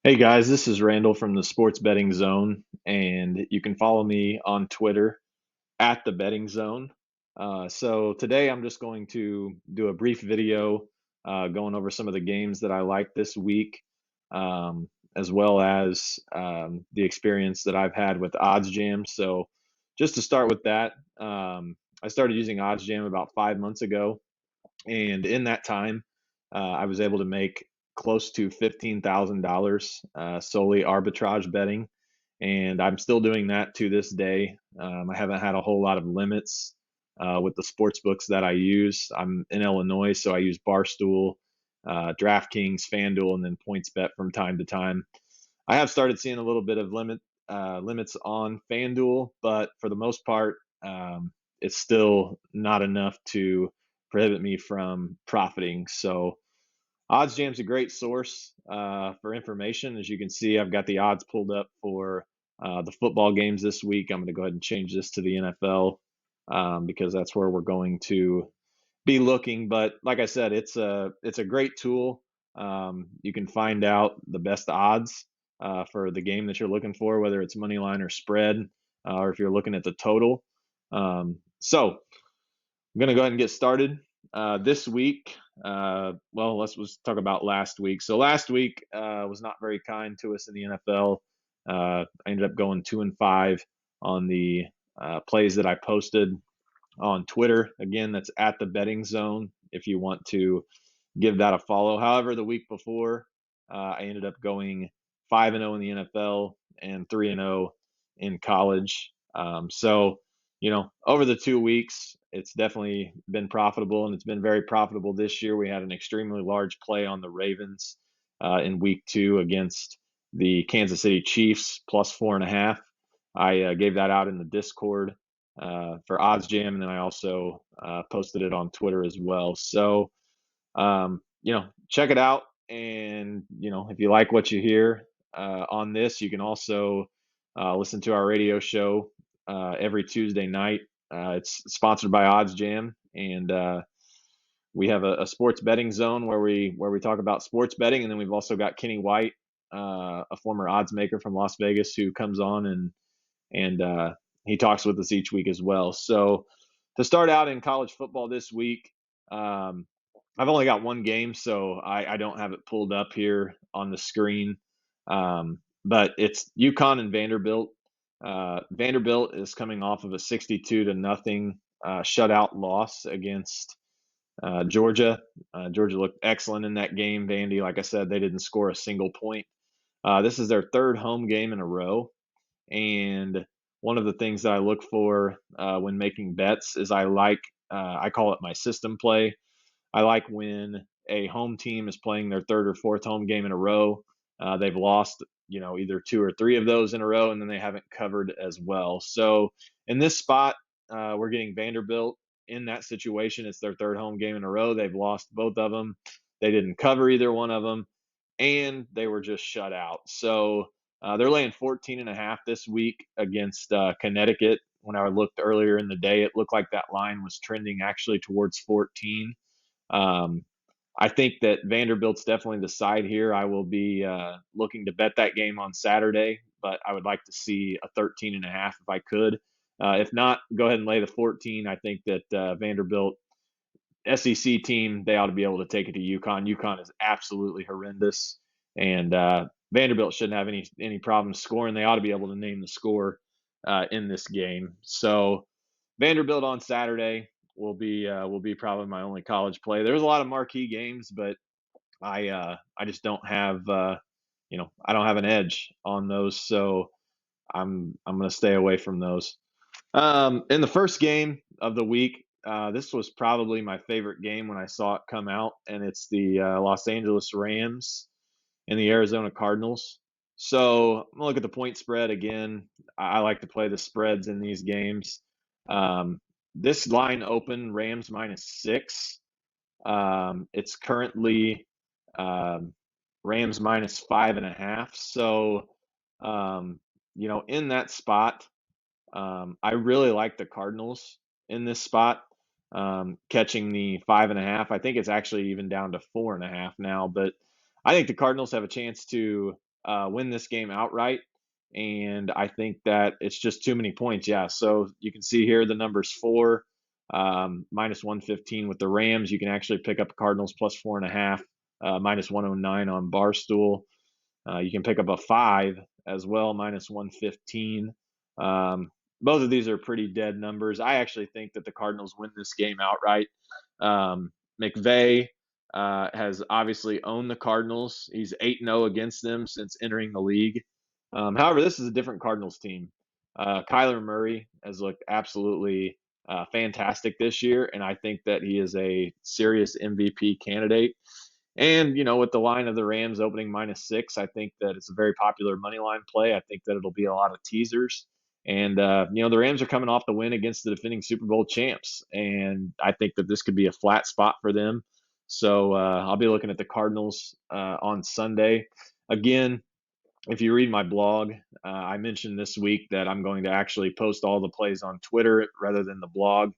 Hey guys, this is Randall from the Sports Betting Zone, and you can follow me on Twitter at the Betting Zone. So today I'm just going to do a brief video going over some of the games that I like this week, as well as the experience that I've had with OddsJam. So just to start with that, I started using OddsJam about 5 months ago, and in that time, I was able to make close to $15,000 solely arbitrage betting. And I'm still doing that to this day. I haven't had a whole lot of limits with the sports books that I use. I'm in Illinois, so I use Barstool, DraftKings, FanDuel, and then PointsBet from time to time. I have started seeing a little bit of limits on FanDuel, but for the most part, it's still not enough to prohibit me from profiting. So OddsJam's a great source for information. As you can see, I've got the odds pulled up for the football games this week. I'm going to go ahead and change this to the NFL because that's where we're going to be looking. But like I said, it's a great tool. You can find out the best odds for the game that you're looking for, whether it's money line or spread, or if you're looking at the total. So I'm gonna go ahead and get started. This week, well, let's talk about last week. So last week was not very kind to us in the NFL. I ended up going 2-5 on the plays that I posted on Twitter. Again, that's at the betting zone if you want to give that a follow. However, the week before, I ended up going 5-0 in the NFL and 3-0 in college. So, over the 2 weeks, it's definitely been profitable, and it's been very profitable this year. We had an extremely large play on the Ravens in week 2 against the Kansas City Chiefs plus 4.5. I gave that out in the Discord for OddsJam, and then I also posted it on Twitter as well. So, check it out. And, if you like what you hear on this, you can also listen to our radio show every Tuesday night. It's sponsored by OddsJam, and we have a sports betting zone where we talk about sports betting, and then we've also got Kenny White, a former odds maker from Las Vegas, who comes on and he talks with us each week as well. So to start out in college football this week, I've only got one game, so I don't have it pulled up here on the screen. But it's UConn and Vanderbilt. Vanderbilt is coming off of a 62 to nothing shutout loss against Georgia. Georgia looked excellent in that game. Vandy, like I said, they didn't score a single point. This is their third home game in a row. And one of the things that I look for when making bets is I call it my system play. I like when a home team is playing their third or fourth home game in a row. They've lost, either two or three of those in a row, and then they haven't covered as well. So in this spot, we're getting Vanderbilt in that situation. It's their third home game in a row. They've lost both of them. They didn't cover either one of them, and they were just shut out. So they're laying 14.5 this week against Connecticut. When I looked earlier in the day, it looked like that line was trending actually towards 14. um, I think that Vanderbilt's definitely the side here. I will be looking to bet that game on Saturday, but I would like to see a 13.5 if I could. If not, go ahead and lay the 14. I think that Vanderbilt, SEC team, they ought to be able to take it to UConn. UConn is absolutely horrendous, and Vanderbilt shouldn't have any problems scoring. They ought to be able to name the score in this game. So Vanderbilt on Saturday will be probably my only college play. There's a lot of marquee games, but I just don't have I don't have an edge on those, so I'm going to stay away from those. In the first game of the week, this was probably my favorite game when I saw it come out, and it's the Los Angeles Rams and the Arizona Cardinals. So I'm gonna look at the point spread again. I like to play the spreads in these games. Um, this line open Rams -6. It's currently um, Rams -5.5. So in that spot, I really like the Cardinals in this spot, catching the 5.5. I think it's actually even down to 4.5 now, but I think the Cardinals have a chance to win this game outright. And I think that it's just too many points. Yeah. So you can see here the numbers 4, minus 115 with the Rams. You can actually pick up Cardinals plus 4.5, minus 109 on Barstool. You can pick up a 5 as well, minus 115. Both of these are pretty dead numbers. I actually think that the Cardinals win this game outright. McVay has obviously owned the Cardinals. He's 8-0 against them since entering the league. However, this is a different Cardinals team. Kyler Murray has looked absolutely fantastic this year, and I think that he is a serious MVP candidate. And, with the line of the Rams opening -6, I think that it's a very popular money line play. I think that it'll be a lot of teasers. And, the Rams are coming off the win against the defending Super Bowl champs. And I think that this could be a flat spot for them. So I'll be looking at the Cardinals on Sunday. Again, if you read my blog, I mentioned this week that I'm going to actually post all the plays on Twitter rather than the blog.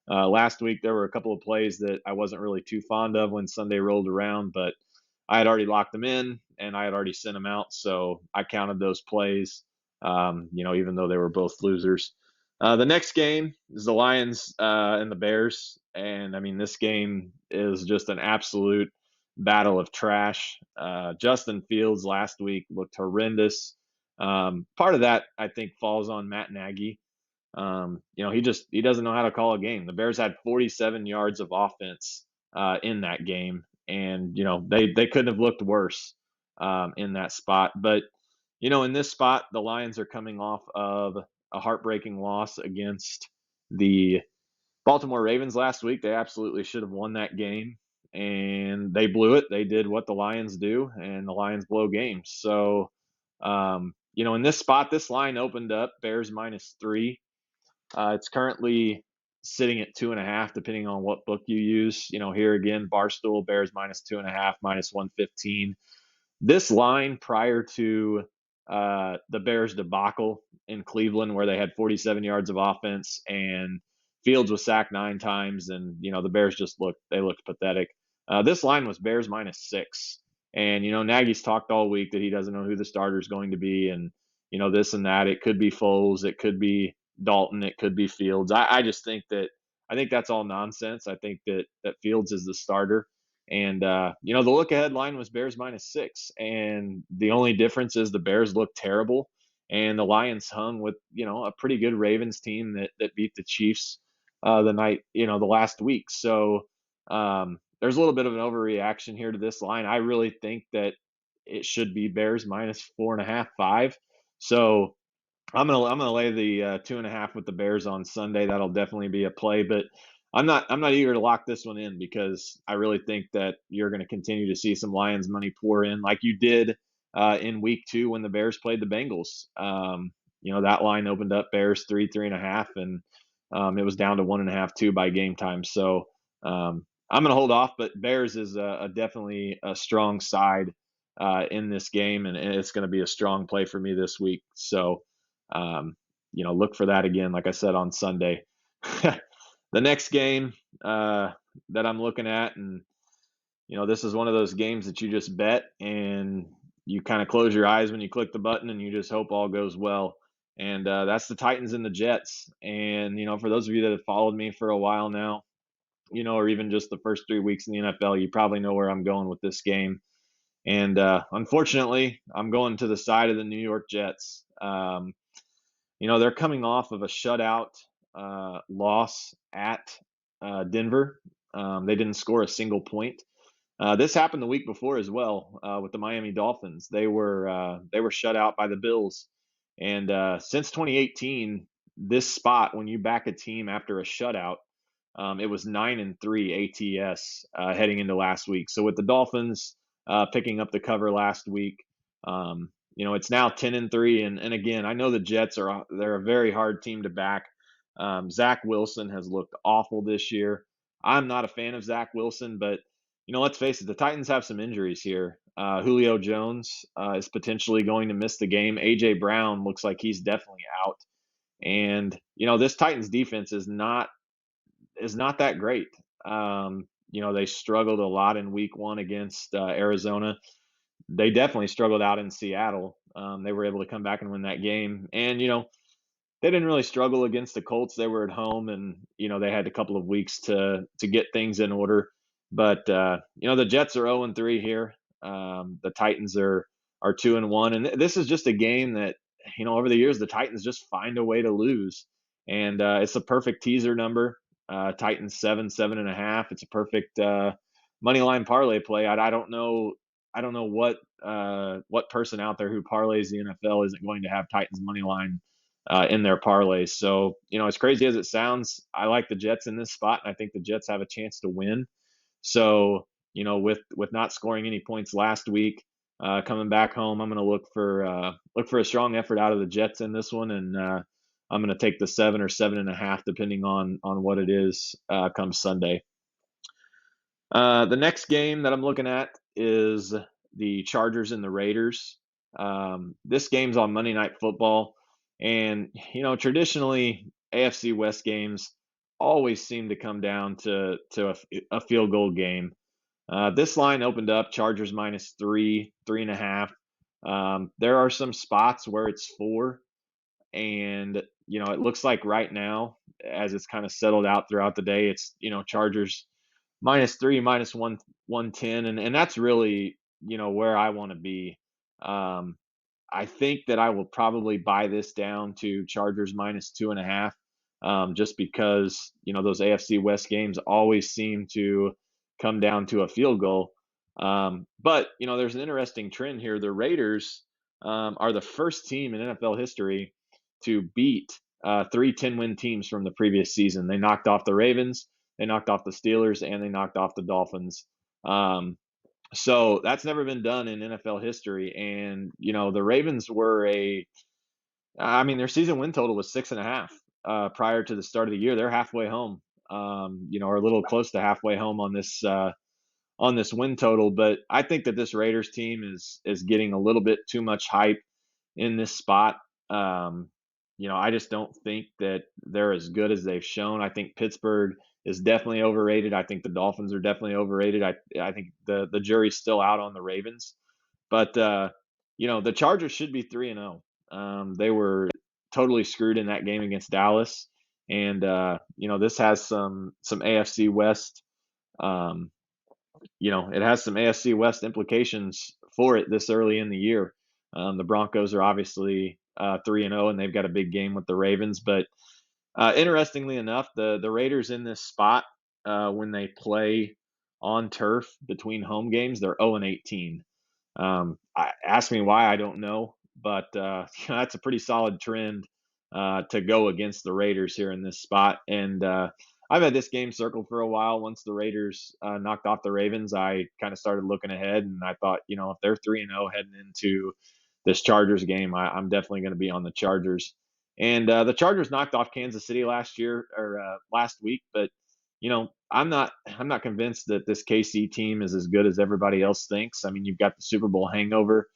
Last week, there were a couple of plays that I wasn't really too fond of when Sunday rolled around, but I had already locked them in and I had already sent them out. So I counted those plays, even though they were both losers. The next game is the Lions and the Bears. And I mean, this game is just an absolute battle of trash. Justin Fields last week looked horrendous. Part of that, I think, falls on Matt Nagy. He doesn't know how to call a game. The Bears had 47 yards of offense in that game, and they couldn't have looked worse in that spot. But in this spot, the Lions are coming off of a heartbreaking loss against the Baltimore Ravens last week. They absolutely should have won that game, and they blew it. They did what the Lions do, and the Lions blow games. So, in this spot, this line opened up Bears -3. It's currently sitting at 2.5, depending on what book you use. Here again, Barstool Bears -2.5, minus 115. This line prior to the Bears debacle in Cleveland, where they had 47 yards of offense and Fields was sacked 9 times, and the Bears just looked pathetic. This line was Bears -6, and Nagy's talked all week that he doesn't know who the starter is going to be, and this and that. It could be Foles, it could be Dalton, it could be Fields. I just think that's all nonsense. I think that Fields is the starter. And the look ahead line was Bears -6, and the only difference is the Bears look terrible, and the Lions hung with a pretty good Ravens team that beat the Chiefs the last week. So there's a little bit of an overreaction here to this line. I really think that it should be Bears -4.5, 5. So I'm gonna lay the 2.5 with the Bears on Sunday. That'll definitely be a play, but I'm not eager to lock this one in because I really think that you're going to continue to see some Lions money pour in, like you did in Week 2 when the Bears played the Bengals. That line opened up Bears 3.5, and it was down to 1.5, 2 by game time. So I'm going to hold off, but Bears is definitely a strong side in this game, and it's going to be a strong play for me this week. So. Look for that again, like I said, on Sunday. The next game that I'm looking at, and this is one of those games that you just bet and you kind of close your eyes when you click the button and you just hope all goes well. And that's the Titans and the Jets. And for those of you that have followed me for a while now, or even just the first 3 weeks in the NFL, you probably know where I'm going with this game. And unfortunately, I'm going to the side of the New York Jets. They're coming off of a shutout loss at Denver. They didn't score a single point. This happened the week before as well with the Miami Dolphins. They were shut out by the Bills. And since 2018, this spot, when you back a team after a shutout, it was 9-3 ATS heading into last week. So with the Dolphins picking up the cover last week, it's now 10-3, and again, I know the Jets they're a very hard team to back. Zach Wilson has looked awful this year. I'm not a fan of Zach Wilson, but let's face it, the Titans have some injuries here. Julio Jones is potentially going to miss the game. AJ Brown looks like he's definitely out, and this Titans defense is not that great. They struggled a lot in Week 1 against Arizona. they definitely struggled out in Seattle. They were able to come back and win that game, and they didn't really struggle against the Colts. They were at home, and they had a couple of weeks to get things in order. But the Jets are 0-3 here. The Titans are 2-1, and this is just a game that over the years the Titans just find a way to lose, and it's a perfect teaser number. Titans 7.5. It's a perfect money line parlay play. I don't know. I don't know what person out there who parlays the NFL isn't going to have Titans money line in their parlays. So, as crazy as it sounds, I like the Jets in this spot, and I think the Jets have a chance to win. So, with not scoring any points last week, coming back home, I'm going to look for a strong effort out of the Jets in this one, and I'm going to take the 7 or 7.5, depending on what it is, come Sunday. The next game that I'm looking at is the Chargers and the Raiders. This game's on Monday Night Football, and traditionally AFC West games always seem to come down to a field goal game. This line opened up Chargers -3, 3.5. There are some spots where it's 4, and it looks like right now, as it's kind of settled out throughout the day, it's Chargers -3, -110, and that's really where I want to be. Um, I think that I will probably buy this down to Chargers -2.5, just because those AFC West games always seem to come down to a field goal. But there's an interesting trend here. The Raiders are the first team in NFL history to beat 3 10-win teams from the previous season. They knocked off the Ravens, they knocked off the Steelers, and they knocked off the Dolphins. So that's never been done in NFL history. And the Ravens were their season win total was 6.5 prior to the start of the year. They're halfway home, or a little close to halfway home on this win total. But I think that this Raiders team is getting a little bit too much hype in this spot. I just don't think that they're as good as they've shown. I think Pittsburgh is definitely overrated. I think the Dolphins are definitely overrated. I think the jury's still out on the Ravens. But the Chargers should be 3-0. They were totally screwed in that game against Dallas, and this has some AFC West. It has some AFC West implications for it this early in the year. The Broncos are obviously 3-0, and they've got a big game with the Ravens. But interestingly enough, the Raiders in this spot, when they play on turf between home games, they're 0-18. Ask me why, I don't know, but that's a pretty solid trend to go against the Raiders here in this spot. And I've had this game circled for a while. Once the Raiders knocked off the Ravens, I kind of started looking ahead, and I thought, if they're 3-0 heading into this Chargers game, I'm definitely going to be on the Chargers. And the Chargers knocked off Kansas City last week, but I'm not convinced that this KC team is as good as everybody else thinks. I mean, you've got the Super Bowl hangover,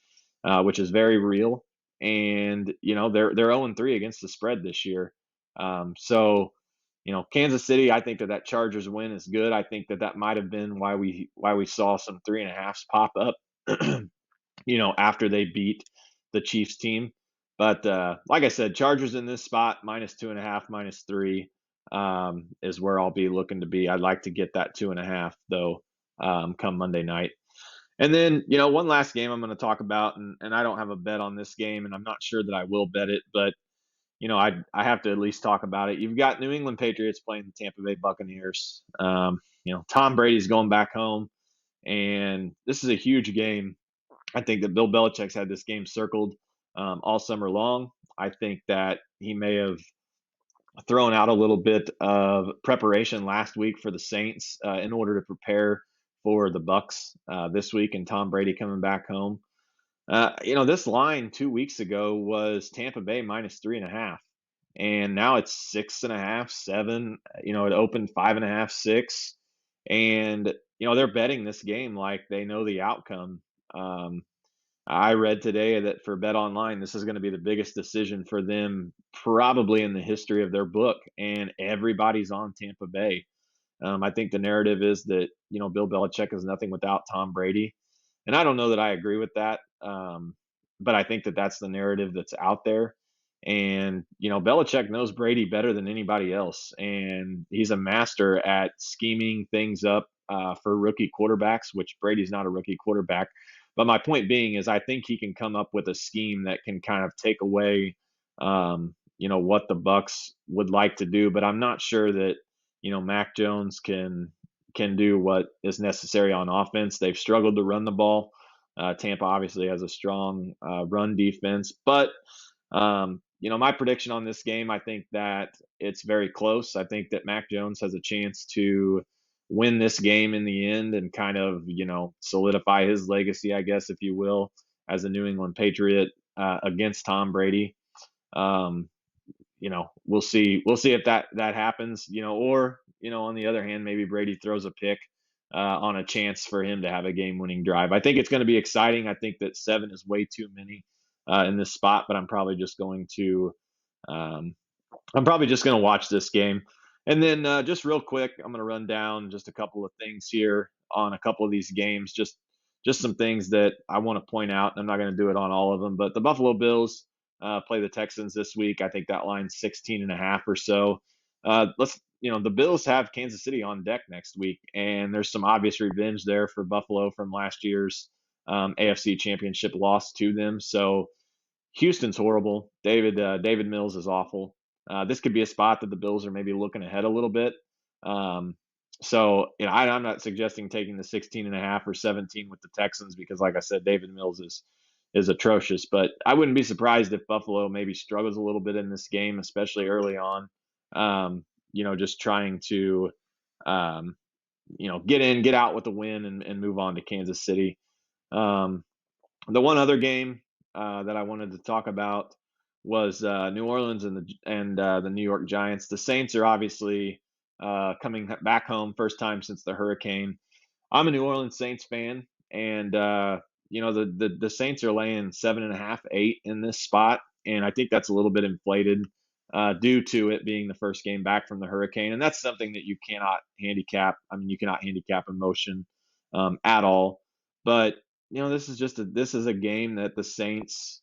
which is very real, and they're 0-3 against the spread this year. So Kansas City, I think that Chargers win is good. I think that might have been why we saw some 3.5s pop up, after they beat the Chiefs team. But like I said, Chargers in this spot -2.5, -3 is where I'll be looking to be. I'd like to get that 2.5 though, come Monday night. And then one last game I'm going to talk about, and I don't have a bet on this game, and I'm not sure that I will bet it, but I have to at least talk about it. You've got New England Patriots playing the Tampa Bay Buccaneers. Tom Brady's going back home, and this is a huge game. I think that Bill Belichick's had this game circled all summer long. I think that he may have thrown out a little bit of preparation last week for the Saints in order to prepare for the Bucs this week, and Tom Brady coming back home. This line 2 weeks ago was Tampa Bay -3.5, and now it's 6.5, 7. It opened 5.5, 6, and they're betting this game like they know the outcome. I read today that for Bet Online, this is going to be the biggest decision for them probably in the history of their book, and everybody's on Tampa Bay. I think the narrative is that Bill Belichick is nothing without Tom Brady. And I don't know that I agree with that. But I think that that's the narrative that's out there. And, Belichick knows Brady better than anybody else. And he's a master at scheming things up for rookie quarterbacks, which Brady's not a rookie quarterback. But my point being is I think he can come up with a scheme that can kind of take away, what the Bucks would like to do. But I'm not sure that, Mac Jones can do what is necessary on offense. They've struggled to run the ball. Tampa obviously has a strong run defense, but my prediction on this game, I think that it's very close. I think that Mac Jones has a chance to win this game in the end and kind of, solidify his legacy, I guess, if you will, as a New England Patriot against Tom Brady. Um, we'll see. We'll see if that happens. Or on the other hand, maybe Brady throws a pick on a chance for him to have a game-winning drive. I think it's going to be exciting. I think that 7 is way too many in this spot, but um, I'm probably just going to watch this game. And then just real quick, I'm going to run down just a couple of things here on a couple of these games. Just some things that I want to point out. I'm not going to do it on all of them, but the Buffalo Bills play the Texans this week. I think that line's 16.5 or so. The Bills have Kansas City on deck next week, and there's some obvious revenge there for Buffalo from last year's AFC Championship loss to them. So Houston's horrible. David Mills is awful. This could be a spot that the Bills are maybe looking ahead a little bit. Um, I'm not suggesting taking the 16.5 or 17 with the Texans because, like I said, David Mills is atrocious. But I wouldn't be surprised if Buffalo maybe struggles a little bit in this game, especially early on. Just trying to get out with a win and move on to Kansas City. Um, the one other game that I wanted to talk about was New Orleans and the New York Giants. The Saints are obviously coming back home, first time since the hurricane. I'm a New Orleans Saints fan, and the Saints are laying 7.5, 8 in this spot, and I think that's a little bit inflated due to it being the first game back from the hurricane, and that's something that you cannot handicap. I mean, you cannot handicap emotion at all, but this is a game that the Saints,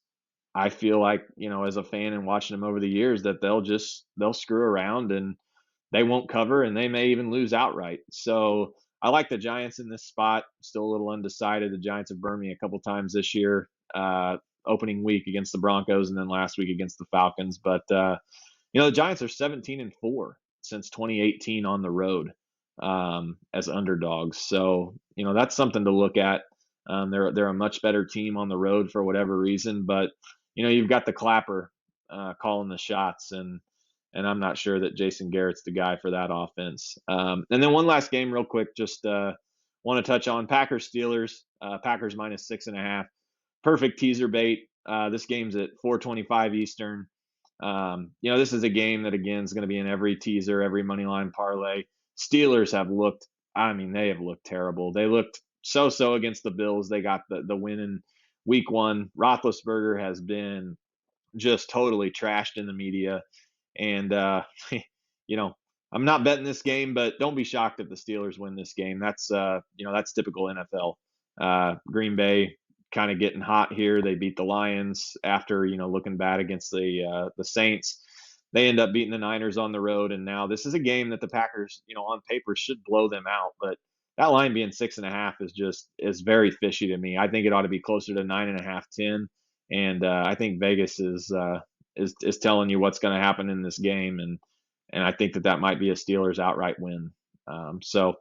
I feel like, as a fan and watching them over the years, that they'll screw around and they won't cover and they may even lose outright. So I like the Giants in this spot. Still a little undecided. The Giants have burned me a couple times this year. Opening week against the Broncos and then last week against the Falcons. But the Giants are 17-4 since 2018 on the road as underdogs. So that's something to look at. They're a much better team on the road for whatever reason, but you've got the Clapper calling the shots, and I'm not sure that Jason Garrett's the guy for that offense. And then one last game, real quick, just want to touch on Packers Steelers. Packers minus 6.5. Perfect teaser bait. This game's at 4:25 Eastern. This is a game that again is going to be in every teaser, every money line parlay. Steelers have looked. I mean, they have looked terrible. They looked so against the Bills. They got the win in week 1. Roethlisberger has been just totally trashed in the media, and I'm not betting this game, but don't be shocked if the Steelers win this game. That's typical NFL. Green Bay kind of getting hot here. They beat the Lions after looking bad against the Saints. They end up beating the Niners on the road, and now this is a game that the Packers, on paper, should blow them out. But that line being 6.5 is very fishy to me. I think it ought to be closer to 9.5, 10, and I think Vegas is telling you what's going to happen in this game, and I think that might be a Steelers outright win. So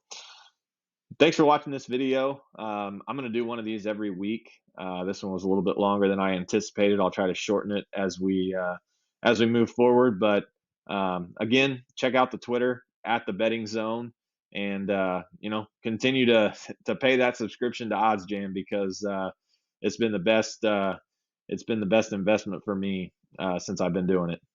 thanks for watching this video. I'm going to do one of these every week. This one was a little bit longer than I anticipated. I'll try to shorten it as we move forward. But again, check out the Twitter at the Betting Zone, and continue to pay that subscription to OddsJam because it's been the best investment for me since I've been doing it.